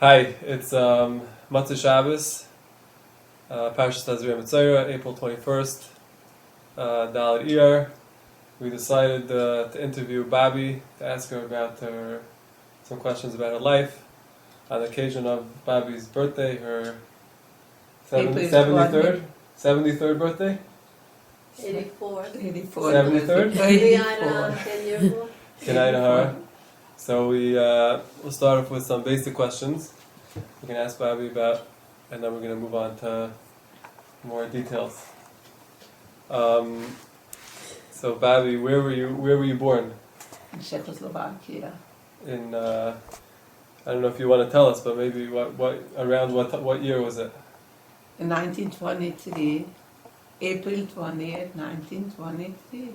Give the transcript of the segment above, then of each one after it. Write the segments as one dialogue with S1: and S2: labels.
S1: Hi, it's Matzah Shabbos, Parshas Tazria Mitzayra, April 21st, Dalet Iyar. We decided to interview Babi, to ask her about some questions about her life, on the occasion of Babi's birthday, her 73rd birthday?
S2: 84.
S1: 73rd?
S2: 84.
S1: Kenai. So we'll start off with some basic questions we can ask Babi about, and then we're going to move on to more details. So Babi, where were you born?
S3: In Czechoslovakia.
S1: In I don't know if you want to tell us, but maybe what year was it?
S3: In 1923, April 20th, 1923.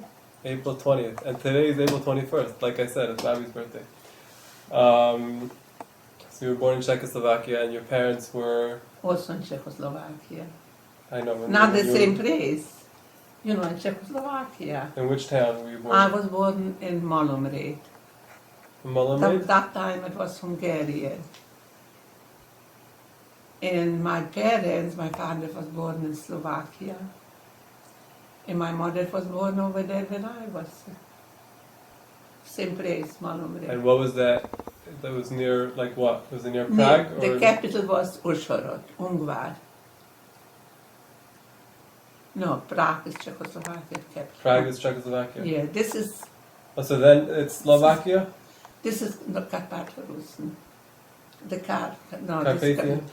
S1: April 20th, and today is April 21st. Like I said, it's Babi's birthday. So you were born in Czechoslovakia, and your parents were...
S3: Also in Czechoslovakia.
S1: I know.
S3: Not the same place. In Czechoslovakia.
S1: In which town were you born?
S3: I was born in Malomrét.
S1: Malomrét?
S3: That time it was Hungarian. And my father was born in Slovakia. And my mother was born over there when I was. Same place, Malomrét.
S1: And what was that? That was near, like what? Was it near Prague?
S3: The capital was Uzhhorod, Ungvar. No, Prague is Czechoslovakia capital.
S1: Prague is Czechoslovakia?
S3: Yeah, this is...
S1: Oh, so then it's Slovakia?
S3: This is the Carpatho-Russen.
S1: Carpathian?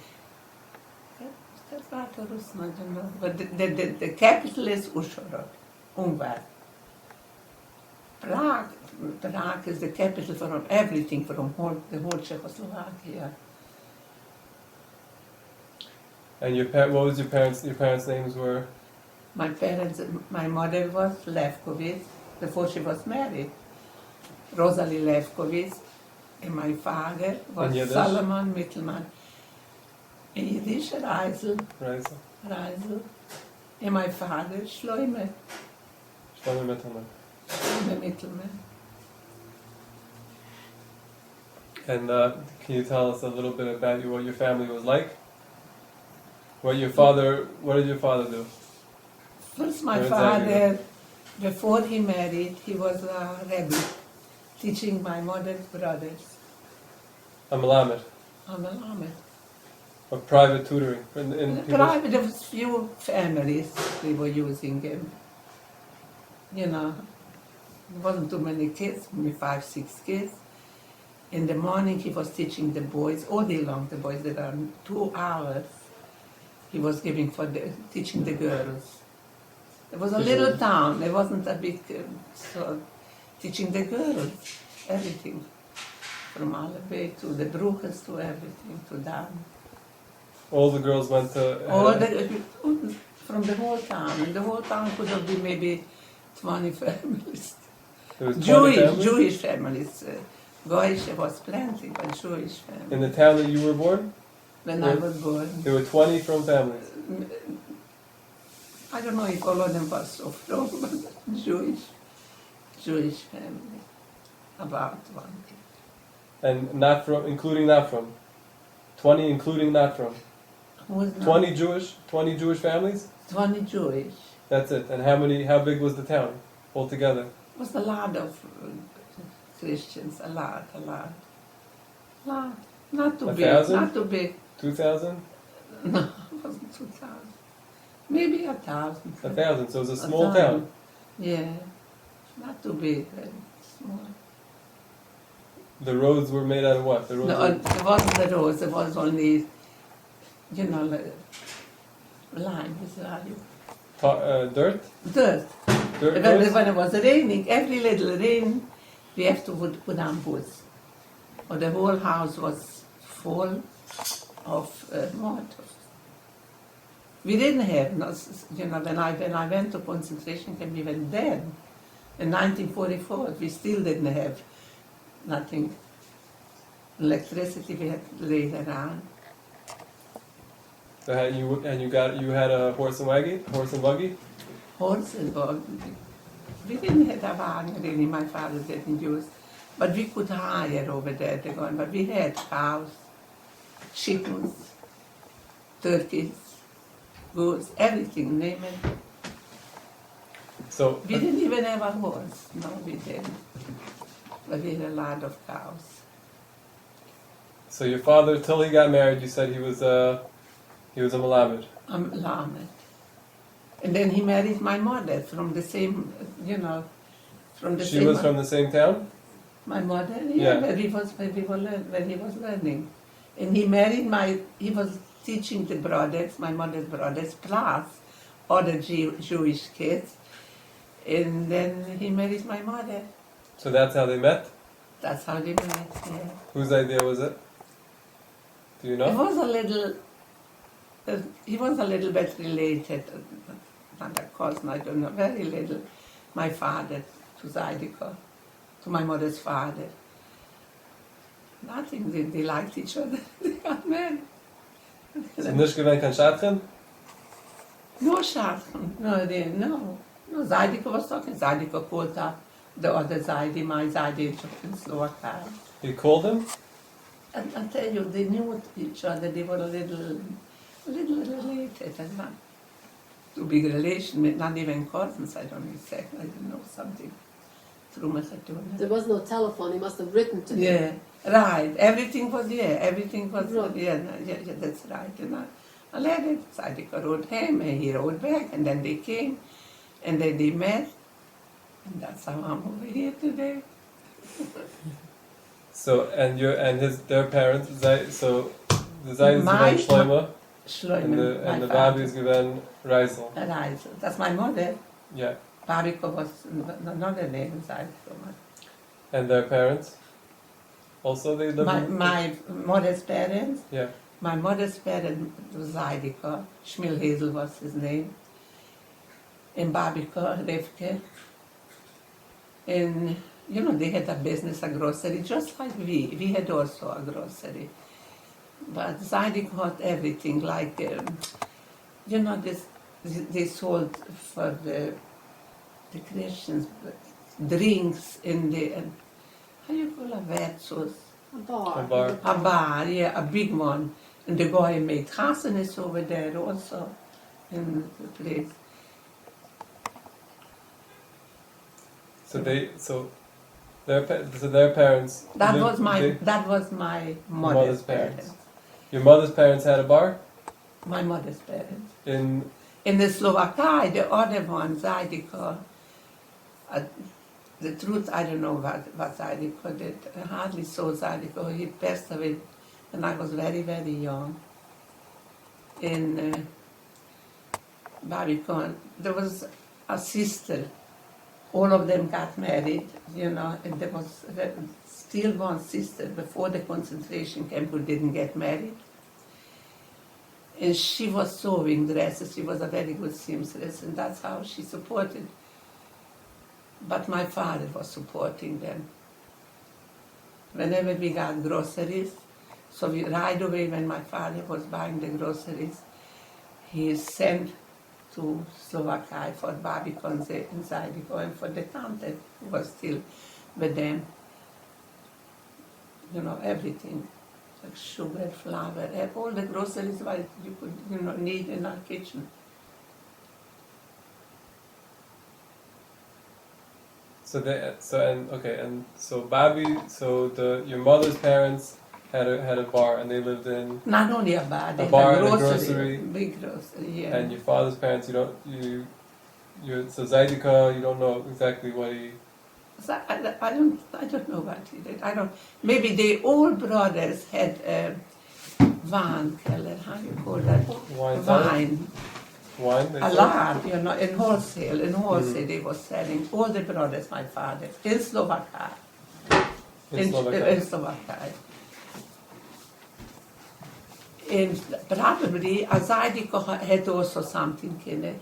S3: Carpatho-Russen, I don't know. But the capital is Uzhhorod, Ungvar. Prague is the capital for everything, for the whole Czechoslovakia.
S1: And what was your parents' names were?
S3: My mother was Levkovitz, before she was married. Rosalie Levkovitz. And my father was Solomon Mittelman. In Yiddish, Reisel. And my father, Shloime.
S1: Shloime Mittelman. And can you tell us a little bit about what your family was like? What did your father do?
S3: First, my father, before he married, he was a rabbi, teaching my mother's brothers.
S1: A melamed. Of private tutoring.
S3: Private, there was few families we were using him. There wasn't too many kids, maybe 5, 6 kids. In the morning he was teaching the boys, all day long the boys, there are 2 hours he was giving teaching the girls. It was a little town, there wasn't a big, so teaching the girls, everything. From Alabay to the Bruches to everything, to down.
S1: All the girls went to...
S3: From the whole town, and the whole town could have been maybe 20 families.
S1: There was 20 families?
S3: Jewish families. Goyish was plenty, but Jewish families.
S1: In the town that you were born?
S3: When I was born.
S1: There were 20 from families?
S3: I don't know if all of them were so from, but Jewish family. About 20.
S1: And including not from? 20 including not from? 20 Jewish families?
S3: 20 Jewish.
S1: That's it. And how big was the town altogether?
S3: It was a lot of Christians, a lot. Not too big.
S1: 1,000?
S3: Not too big.
S1: 2,000?
S3: No, it wasn't 2,000. Maybe 1,000.
S1: 1,000, so it was a small town.
S3: Yeah, not too big, very small.
S1: The roads were made out of what?
S3: It wasn't the roads, it was only, like lime,
S1: dirt?
S3: Dirt.
S1: Roads?
S3: When it was raining, every little rain, we have to put on woods. Or the whole house was full of mortar. We didn't have, when I went to concentration camp, even then, in 1944, we still didn't have nothing. Electricity we had later on.
S1: So you had a horse and buggy?
S3: Horse and buggy. We didn't have a wagon really, my father didn't use. But we could hire over there, but we had cows. chickens, turkeys, goats, everything, name it.
S1: So
S3: We didn't even have a horse. No, we didn't. But we had a lot of cows.
S1: so your father, till he got married, you said he was a Malamed.
S3: I'm Lamed. And then he married my mother from the same, from the
S1: She
S3: same.
S1: was from the same town.
S3: My mother,
S1: Yeah.
S3: where he was learning. And he was teaching the brothers, my mother's brothers, plus other Jewish kids. And then he married my mother.
S1: So that's how they met.
S3: That's how they met, yeah.
S1: Whose idea was it? Do you
S3: He
S1: know?
S3: was a little bit related, not a cousin, I don't know, very little. My father to Zaidiko, to my mother's father. Nothing, they liked each other. They got married.
S1: So nicht gewinnt kein Schatchen?
S3: No Schatten, no. Zaidiko was talking. Zaidiko called up the other Zaidi, my Zaidi in Slovakia.
S1: He called him?
S3: And I tell you, they knew each other. They were a little related, and not too big relation, not even cousins. I don't exactly. I don't know something.
S2: There was no telephone, he must have written to
S3: Yeah, right. Everything was Everything was
S2: Right.
S3: yeah. That's right. And I let it. Sadika wrote him, and he wrote back, and then they came, and then they met, and that's how I'm over here today.
S1: So their parents, so the Zaid is
S3: My-
S1: given Shlomo
S3: Shlomo,
S1: and the
S3: my
S1: Babi
S3: father.
S1: is given Reisel.
S3: Right. That's my mother.
S1: Yeah.
S3: Babiko was another name inside.
S1: And their parents? Also they lived
S3: My mother's parents.
S1: Yeah.
S3: My mother's parents was Zaidiko. Shmuel Hazel was his name. And Babiko, Revke. And, they had a business, a grocery, just like we. We had also a grocery. But Zaidiko had everything, like, they sold for the Christians drinks in the, how you call a versus?
S2: A bar.
S1: A bar.
S3: A bar, yeah, a big one. And the guy made chasanis over there also in the place.
S1: So their parents.
S3: That
S1: lived-
S3: was my
S1: they-
S3: mother's parents.
S1: Your mother's parents had a bar
S3: My mother's parents.
S1: in.
S3: In the Slovakia, the other one, Zaidiko, the truth, I don't know what Zaidiko did. I hardly saw Zaidiko. He passed away when I was very, very young. In Babikon, there was a sister. All of them got married, and there was still one sister before the concentration camp who didn't get married. And she was sewing dresses. She was a very good seamstress, and that's how she supported. But my father was supporting them. Whenever we got groceries, so right away when my father was buying the groceries, he sent to Slovakia for Babikon inside and for the tante who was still with them. Everything. Like sugar, flour, all the groceries what you could need in our kitchen.
S1: So Babi, your mother's parents had a bar and they lived in.
S3: Not only a bar, they
S1: A bar
S3: had
S1: and a
S3: grocery,
S1: grocery.
S3: big grocery, yeah.
S1: And your father's parents, so Zaidika, you don't know exactly what he.
S3: So I don't know what he did. Maybe they all brothers had wine cellar, how you call that?
S1: Wine cellar?
S3: Wine.
S1: They
S3: A
S1: sold?
S3: lot, in wholesale. In wholesale they were selling, all the brothers, my father, in Slovakia.
S1: In Slovakia.
S3: In Slovakia. And probably Zaidiko had also something in it.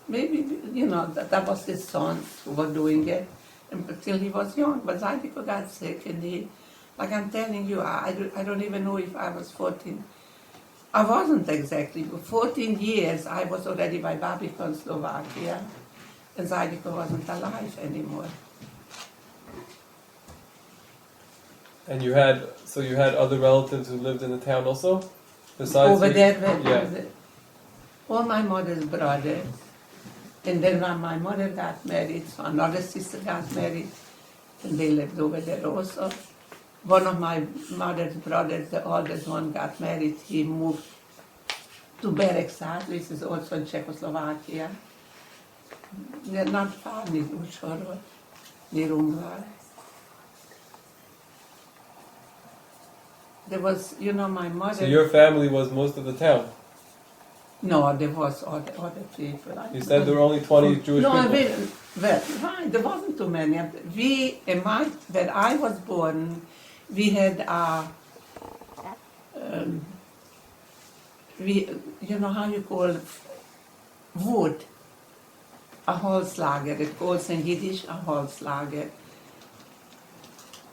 S3: Maybe, that was his sons who were doing it until he was young. But Zaidiko got sick and like I'm telling you, I don't even know if I was 14. I wasn't exactly. For 14 years, I was already by Babiko in Slovakia, and Zaidiko wasn't alive anymore.
S1: And you had other relatives who lived in the town also, besides
S3: Over
S1: your-
S3: there,
S1: Yeah.
S3: all my mother's brothers. And then when my mother got married, so another sister got married, and they lived over there also. One of my mother's brothers, the oldest one, got married. He moved to Beregszár, which is also in Czechoslovakia. They're not far, near Uzsorod, near Ungvar. There was, my mother.
S1: So your family was most of the town.
S3: No, there was other people.
S1: You said there were only 20 Jewish
S3: no,
S1: people.
S3: right, there wasn't too many. When I was born, we had how you call wood, a Holzlager. It calls in Yiddish a Holzlager.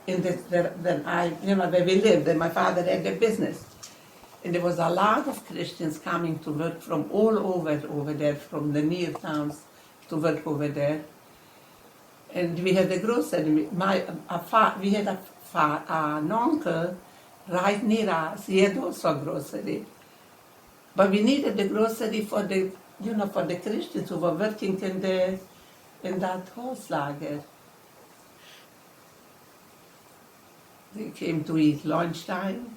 S3: Where we lived, and my father had a business. And there was a lot of Christians coming to work from all over there, from the near towns to work over there. And we had a grocery. We had an uncle right near us. He had also a grocery. But we needed the grocery for the Christians who were working in that Holzlager. They came to eat lunchtime.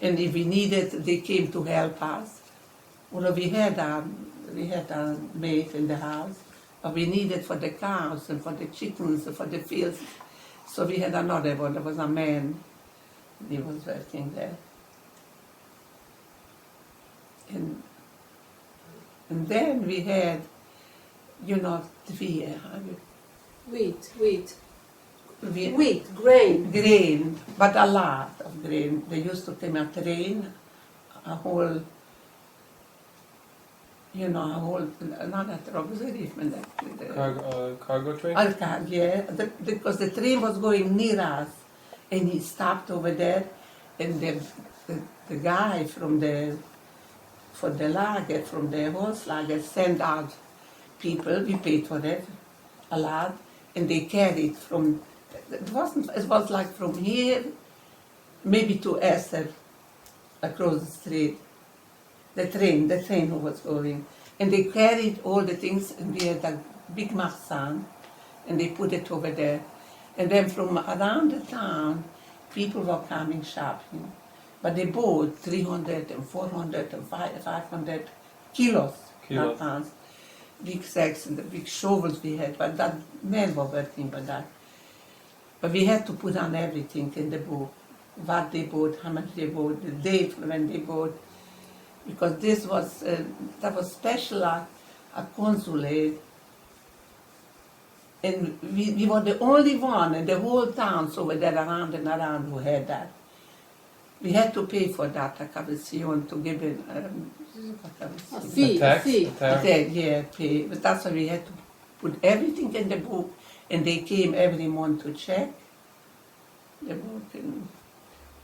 S3: And if we needed, they came to help us. Well, we had a maid in the house, but we needed for the cows and for the chickens and for the fields. So we had another one. There was a man. He was working there. And then we had,
S2: Wheat, grain.
S3: Grain, but a lot of grain. They used to come a train, a whole, not a truck,
S1: Cargo train?
S3: Because the train was going near us, and he stopped over there, and the guy from the Holzlager sent out people. We paid for it a lot, and they carried from. It was like from here, maybe to Esther, across the street. The train who was going. And they carried all the things, and we had a big mahsan, and they put it over there. And then from around the town, people were coming shopping. But they bought 300 and 400 and 500 kilos, not pounds. Big sacks and the big shovels we had, but that men were working for that. But we had to put on everything in the book. What they bought, how much they bought, the date when they bought. Because that was special, a consulate. And we were the only one in the whole town over there around and around who had that. We had to pay for that, a commission, to give it
S2: A fee.
S3: Pay. But that's why we had to put everything in the book. And they came every month to check the book.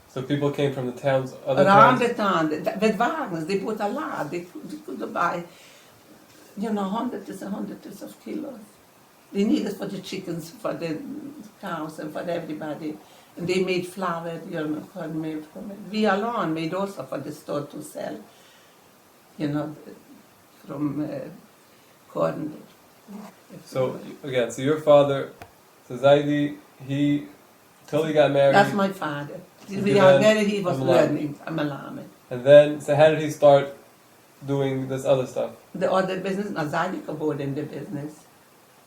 S1: So people came from the towns,
S3: Around the town, with wagons, they put a lot. They could buy, hundreds and hundreds of kilos. They needed for the chickens, for the cows, and for everybody. And they made flour, corn made from it. We alone made also for the store to sell, from corn.
S1: So your father, so Zaidi, till he got married.
S3: That's my father.
S1: And
S3: We got married, he was learning. I'm a lama.
S1: And then, so how did he start doing this other stuff?
S3: The other business, Zaidi bought in the business.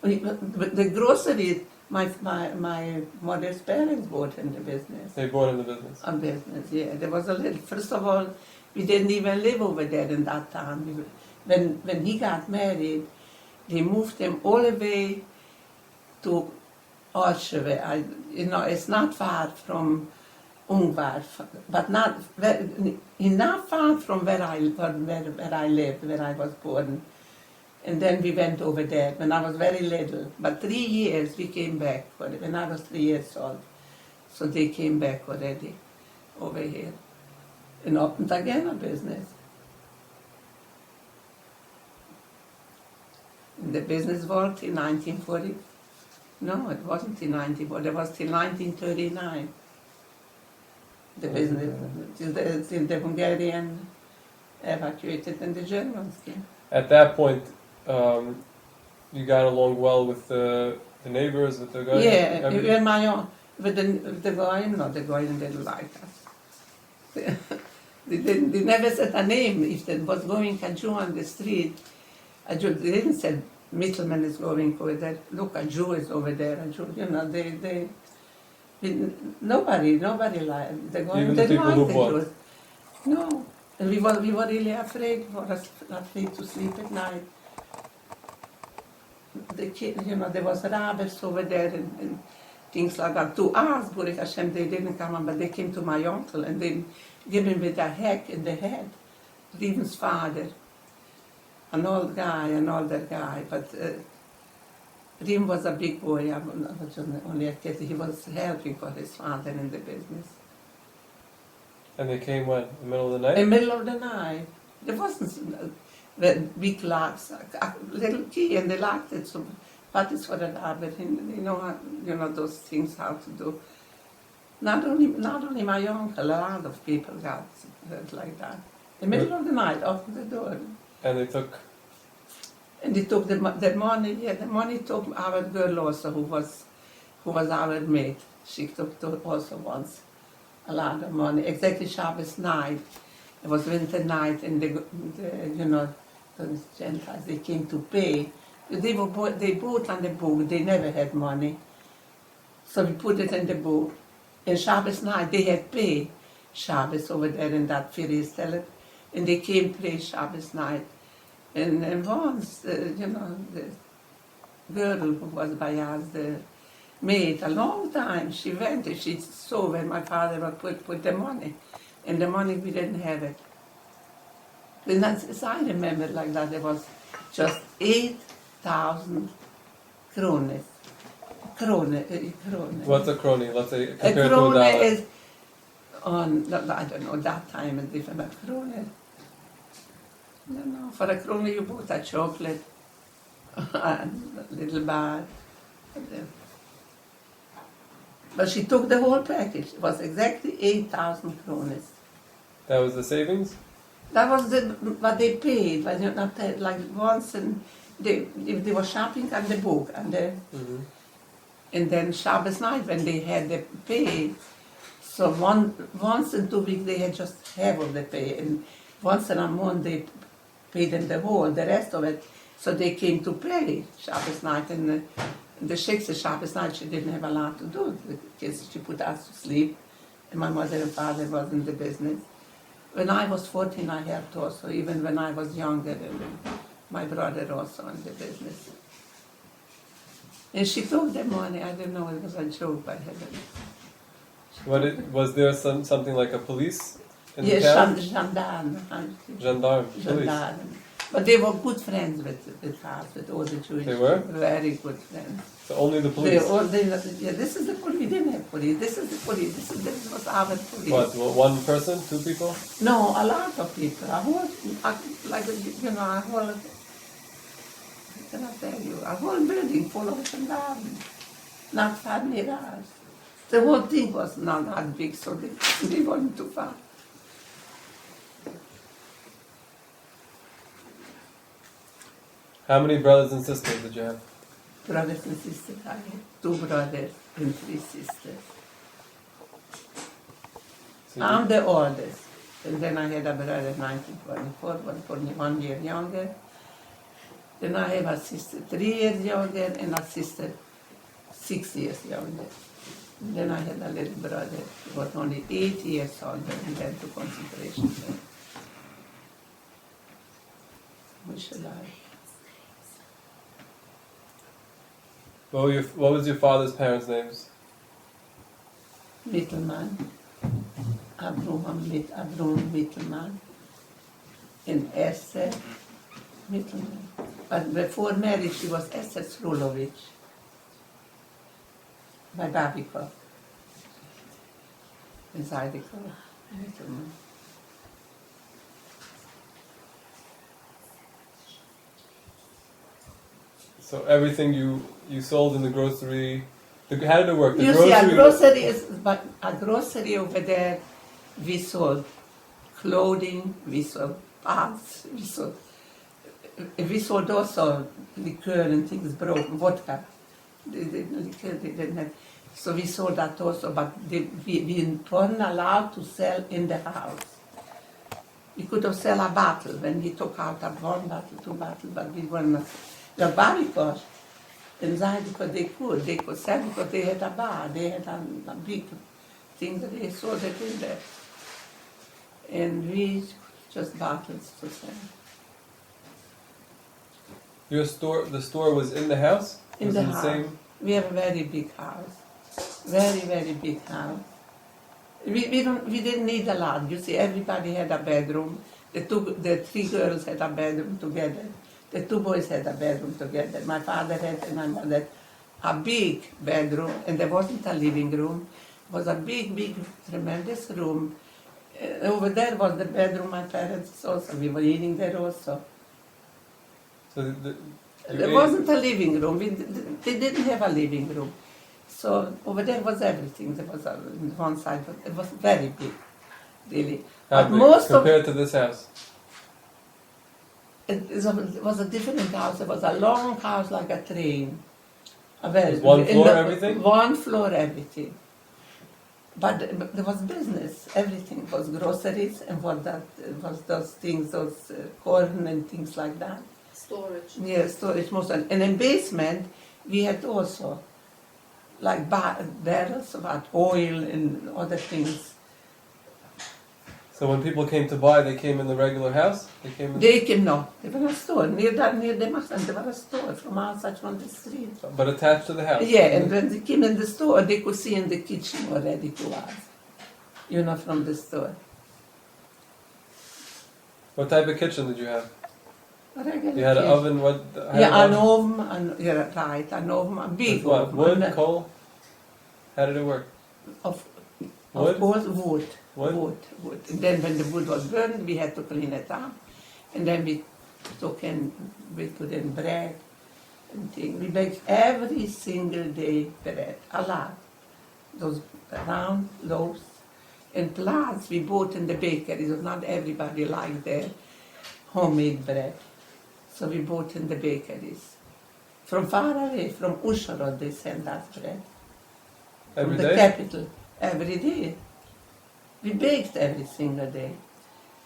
S3: The grocery, my mother's parents bought in the business.
S1: They bought in the business.
S3: A business, yeah. There was a little. First of all, we didn't even live over there in that town. When he got married, they moved him all the way to Orsheve. It's not far from Ungvar, but not far from where I lived, where I was born. And then we went over there when I was very little. But 3 years we came back when I was 3 years old. So they came back already over here and opened again a business. The business worked in 1940. No, it wasn't in 1940. It was till 1939. the business, till the Hungarian evacuated and the Germans came.
S1: At that point, you got along well with the neighbors, with the guys?
S3: Yeah,
S1: everybody?
S3: with my own, with the Goyim, no, the Goyim didn't like us. They never said a name. If there was going a Jew on the street, a Jew, they didn't say Mittelman is going over there. Look, a Jew is over there. A Jew, you know, nobody liked the Goyim.
S1: Even the
S3: They
S1: people
S3: liked
S1: who
S3: the
S1: bought.
S3: Jews. No, and we were really afraid to sleep at night. The kid, you know, there was robbers over there and things like that. To us, Baruch Hashem, they didn't come, but they came to my uncle and they gave him with a hack in the head. Reuben's father, an old guy, an older guy, but Reuben was a big boy. I was only a kid. He was helping for his father in the business.
S1: And they came when? In the middle of the night?
S3: In the middle of the night. There wasn't big locks, a little key, and they locked it. So, but it's for the robber. You know those things how to do. Not only my uncle, a lot of people got hurt like that. In the middle of the night, open the door.
S1: And they took...
S3: And they took the money. Yeah, the money took our girl also, who was our maid. She took also once a lot of money. Exactly Shabbos night. It was winter night, and the Gentiles, they came to pay. They bought on the book. They never had money, so we put it in the book. And Shabbos night, they had paid Shabbos over there in that Frieda, and they came play Shabbos night. And once, the girl who was by us, the maid, a long time, she went and she saw where my father would put the money. And the money, we didn't have it. And as I remember like that, there was just 8,000 krones. Krone.
S1: What's a crony? Let's say
S3: A
S1: compared to a
S3: krone
S1: dollar.
S3: is, I don't know, that time is different, but krone, for a krone you bought a chocolate, a little bar. But she took the whole package. It was exactly 8,000 krones.
S1: That was the savings?
S3: That was what they paid, but not like once, and if they were shopping on the book, and then Shabbos night when they had the pay, so once in 2 weeks they had just half of the pay, and once in a month they paid them the whole, the rest of it, so they came to pay Shabbos night, and the Shiksa Shabbos night she didn't have a lot to do, because she put us to sleep, and my mother and father was in the business. When I was 14, I helped also, even when I was younger, and my brother also in the business. And she took the money. I don't know, it was a joke by heaven.
S1: Was there something like a police in the
S3: Yes,
S1: town?
S3: gendarme.
S1: Police.
S3: Gendarme. But they were good friends with us, with all the Jewish
S1: They were?
S3: people. Very good friends.
S1: So only the police?
S3: This is the police. We didn't have police. This is the police. This was our police.
S1: What, one person, 2 people?
S3: No, a lot of people. A whole, I cannot tell you, a whole building full of gendarmes, not far near us. The whole thing was not that big, so they weren't too far.
S1: How many brothers and sisters did you have?
S3: Brothers and sisters, I had 2 brothers and 3 sisters.
S1: So
S3: I'm the oldest, and then I had a brother in 1924, 1 year younger. Then I have a sister 3 years younger and a sister 6 years younger. And then I had a little brother who was only 8 years older and went to concentration camp.
S1: What was your father's parents' names?
S3: Mittelman, Abram Mittelman, and Esther Mittelman. But before marriage, she was Esther Srulovich, by Babikov, and Zaidikov Mittelman.
S1: So everything you sold in the grocery, how did it work? The
S3: You see, a grocery over there, We sold clothing, we sold parts, we sold also liquor and things broken, vodka. The liquor they didn't have. So we sold that also, but we weren't allowed to sell in the house. We could have sold a bottle when we took out a 1 bottle, 2 bottles, but we weren't. The barricade inside because they could sell because they had a bar, they had a big thing that they sold it in there. And we just bottles to sell.
S1: Your store, the store was in the house?
S3: In
S1: Was
S3: the
S1: it
S3: house.
S1: same?
S3: We have a very big house. Very, very big house. We didn't need a lot. You see, everybody had a bedroom. The 3 girls had a bedroom together. The 2 boys had a bedroom together. My father had and my mother a big bedroom, and there wasn't a living room. It was a big, big, tremendous room. Over there was the bedroom my parents also. We were eating there also.
S1: So
S3: There wasn't a living room. They didn't have a living room. So over there was everything. There was on one side, but it was very big, really.
S1: How
S3: But
S1: big
S3: most of
S1: compared to this house?
S3: it was a different house. It was a long house like a train. A very,
S1: Was one
S3: in
S1: floor
S3: the-
S1: everything?
S3: One floor everything. But there was business. Everything was groceries and what that was those things, those corn and things like that.
S2: Storage.
S3: Yeah, storage most. And in basement, we had also like barrels of oil and other things.
S1: So when people came to buy, they came in the regular house? They came in...
S3: They came, no, there was a store. Near the Maxan, there was a store from outside from the street.
S1: But attached to the house?
S3: Yeah, and when they came in the store, they could see in the kitchen already who was, from the store.
S1: What type of kitchen did you have?
S3: Regular
S1: You had an
S3: kitchen.
S1: oven, what?
S3: Yeah, an oven, right, an oven, a big
S1: With what?
S3: oven.
S1: Wood,
S3: and,
S1: coal? How did it work?
S3: Of
S1: Wood?
S3: course, wood.
S1: Wood?
S3: Wood. And then when the wood was burned, we had to clean it up. And then we put in bread and things. We baked every single day bread, a lot. Those round loaves. And plus, we bought in the bakery, so not everybody liked their homemade bread. So we bought in the bakeries. From far away, from Uzhhorod, they sent us bread.
S1: Every
S3: From the
S1: day?
S3: capital, every day. We baked every single day.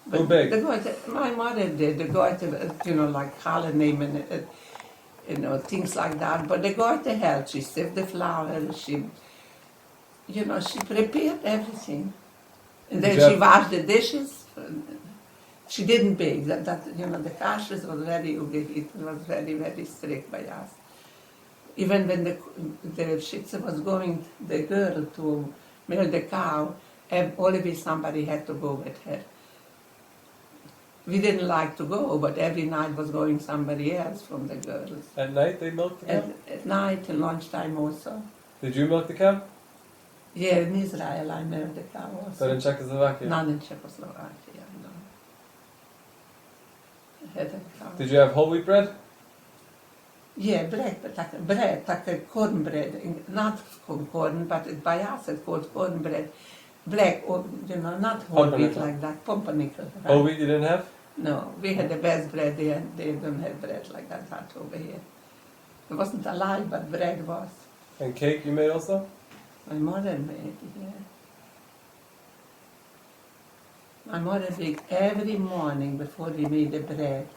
S1: Who baked?
S3: My mother did. The guy, like holiday and things like that. But the guy to help. She sieved the flour. She prepared everything. And then she washed the dishes. She didn't bake. The kashrus was it was very, very strict by us. Even when the shitza was going, the girl to milk the cow, always somebody had to go with her. We didn't like to go, but every night was going somebody else from the girls.
S1: At night they milked the cow?
S3: At night and lunchtime also.
S1: Did you milk the cow?
S3: Yeah, in Israel I milked the cow also.
S1: But in Czechoslovakia?
S3: Not in Czechoslovakia, no. I had a cow.
S1: Did you have whole wheat bread?
S3: Yeah, like cornbread, not corn, but by us it's called cornbread. Black, or, not whole wheat
S1: Pumpernickel.
S3: like that, pumpernickel. Right?
S1: Whole wheat you didn't have?
S3: No, we had the best bread there, they don't have bread like that over here. It wasn't alive, but bread was.
S1: And cake you made also?
S3: My mother made, yeah. My mother baked every morning before we made the bread,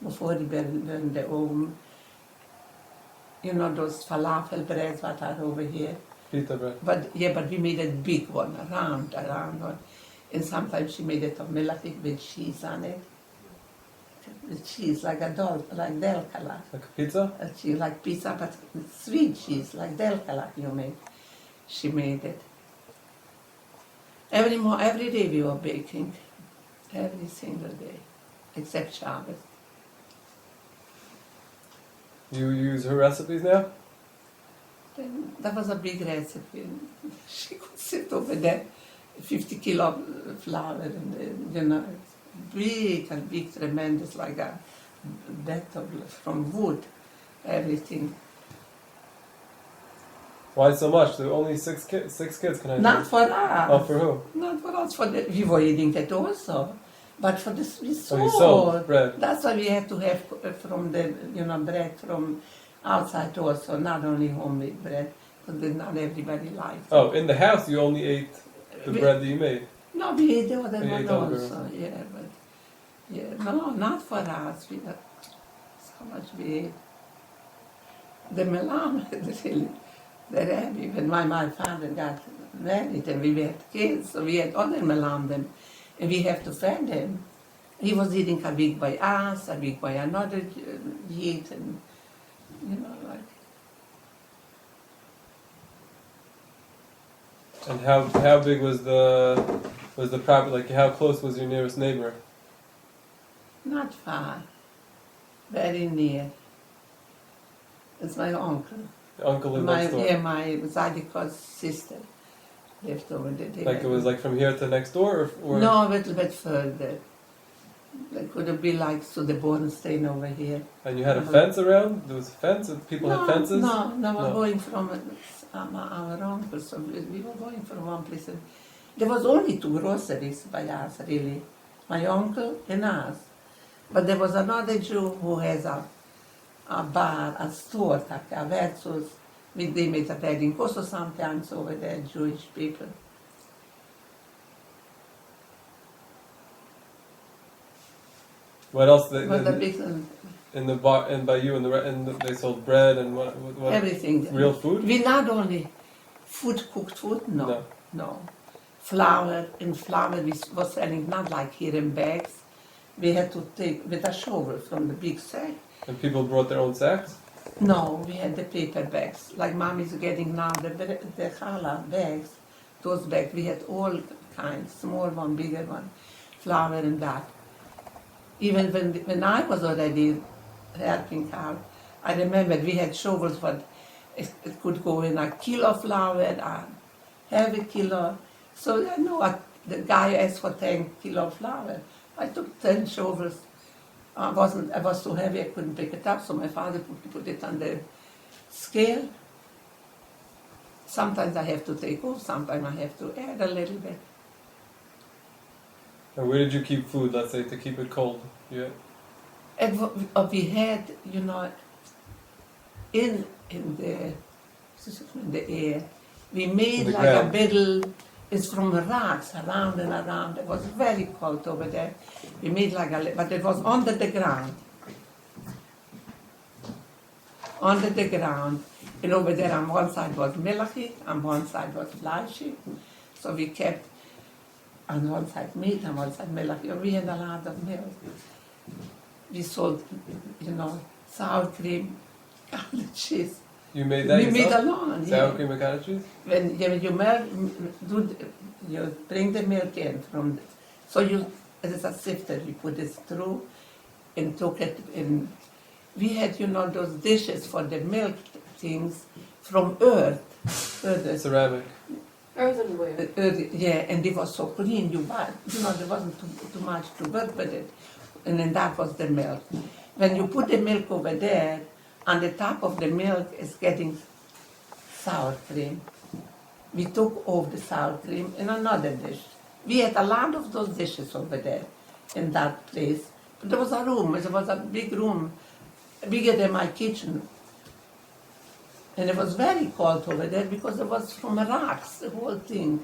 S3: before we burned the oven. Those falafel breads what are over here.
S1: Pita bread.
S3: But we made a big one, a round one. And sometimes she made it of milk with cheese on it. With cheese, like delkala.
S1: Like a pizza?
S3: A cheese like pizza, but sweet cheese, like delkala you make. She made it. Every day we were baking. Every single day. Except Shabbos.
S1: You use her recipes now?
S3: Then that was a big recipe. She could sit over there, 50 kilo of flour, and big and big, tremendous, like a bed from wood, everything.
S1: Why so much? There were only six kids, can I
S3: Not
S1: say?
S3: for us.
S1: Oh, for who?
S3: Not for us. We were eating it also, but for this we sold.
S1: Oh, you sold bread.
S3: That's why we had to have from the bread from outside also, not only homemade bread, because not everybody liked it.
S1: Oh, in the house you only ate the
S3: We-
S1: bread that you made.
S3: No, we ate the other
S1: You
S3: one
S1: ate the other
S3: also. Yeah, but no, not for us. We got so much we ate. The melam, really, the rabbi, when my father got married and we had kids, so we had other melam them, and we have to feed them. He was eating a week by us, a week by another Yid, and like.
S1: And how big was the property? Like, how close was your nearest neighbor?
S3: Not far, very near. It's my uncle.
S1: The uncle lived next door.
S3: My Zadiko's sister lived over there.
S1: Like, it was like from here to next door, or
S3: No, a little bit further. It could be like to the Bornstein over here.
S1: And you had a fence around? There was a fence, and people had fences.
S3: No, we're
S1: No.
S3: going from our uncle, so we were going from one place. And there was only two groceries by us, really. My uncle and us. But there was another Jew who has a bar, a store, a versus, with them at a wedding. Also sometimes over there, Jewish people.
S1: What else?
S3: But the big,
S1: In the bar, and by you, they sold bread and what?
S3: everything.
S1: Real food?
S3: We not only cooked food, no. Flour, we was selling not like here in bags. We had to take with a shovel from the big sack.
S1: And people brought their own sacks?
S3: No, we had the paper bags. Like mom is getting now the challah bags. Those bags, we had all kinds, small one, bigger one, flour and that. Even when I was already helping out, I remember we had shovels, but it could go in a kilo flour, a half a kilo. So I know the guy asked for 10 kilo flour. I took 10 shovels. I was so heavy I couldn't pick it up, so my father put it on the scale. Sometimes I have to take off, sometimes I have to add a little bit.
S1: And where did you keep food, let's say, to keep it cold? Yeah.
S3: And we had, in the air, we made
S1: The
S3: like
S1: ground.
S3: a middle, it's from the rocks, around and around. It was very cold over there. We made like but it was under the ground. Under the ground. And over there on one side was milky, on one side was fleshy. So we kept on one side meat, on one side milky. We had a lot of milk. We sold, sour cream, cottage cheese.
S1: You made that
S3: We
S1: yourself?
S3: made alone,
S1: Sour
S3: yeah.
S1: cream and cottage cheese?
S3: When you bring the milk in so it is a sifter, you put it through and took it in. We had, those dishes for the milk things from earth.
S1: Ceramic.
S2: Earthenware.
S3: Yeah, and it was so clean, there wasn't too much to work with it. And then that was the milk. When you put the milk over there, on the top of the milk is getting sour cream. We took off the sour cream in another dish. We had a lot of those dishes over there in that place. But there was a room, it was a big room, bigger than my kitchen. And it was very cold over there because it was from rocks, the whole thing.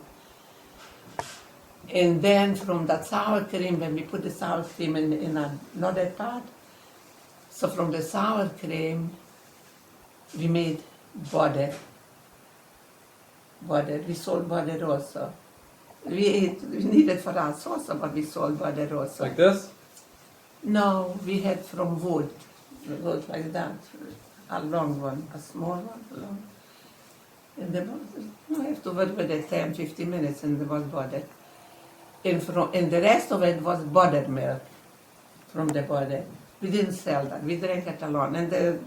S3: And then from that sour cream, when we put the sour cream in another pot, so from the sour cream, we made butter. We sold butter also. We needed for us also, but we sold butter also.
S1: Like this?
S3: No, we had from wood like that, a long one, a small one, long. And there was, you have to work with it 10, 15 minutes, and there was butter. And the rest of it was buttermilk from the butter. We didn't sell that, we drank it alone, and the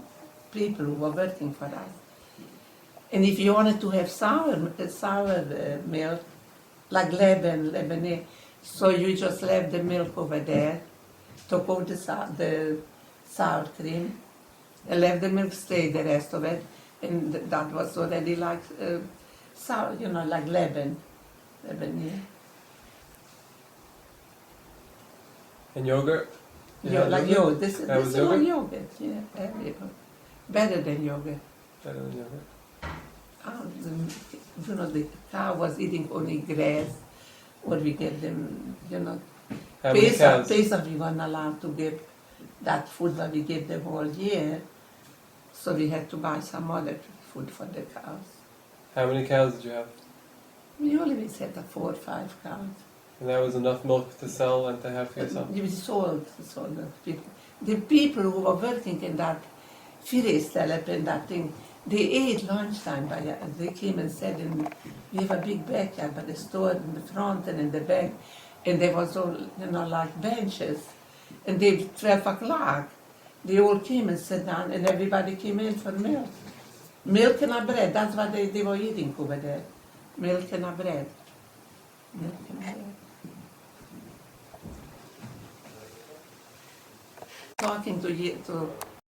S3: people who were working for us. And if you wanted to have sour milk, like Lebanon, so you just left the milk over there, took out the sour cream, and let the milk stay the rest of it. And that was already like, sour, like leaven, yeah.
S1: And yogurt? You
S3: Yo,
S1: had
S3: like
S1: yogurt?
S3: yogurt. This
S1: That was
S3: is all
S1: yogurt?
S3: yogurt, yeah. Better than yogurt.
S1: Better than yogurt.
S3: The cow was eating only grass, or we get them,
S1: How many cows?
S3: Pesach we weren't allowed to give that food that we gave them all year, so we had to buy some other food for the cows.
S1: How many cows did you have?
S3: We always had 4 or 5 cows.
S1: And that was enough milk to sell and to have for yourself?
S3: We sold the people. The people who were working in that Frieda and that thing, they ate lunchtime. They came and said, we have a big backyard, but the store in the front and in the back, and there was all, like benches. And they, 12 o'clock, they all came and sat down, and everybody came in for milk. Milk and a bread, that's what they were eating over there. Milk and a bread. Milk and bread. Talking to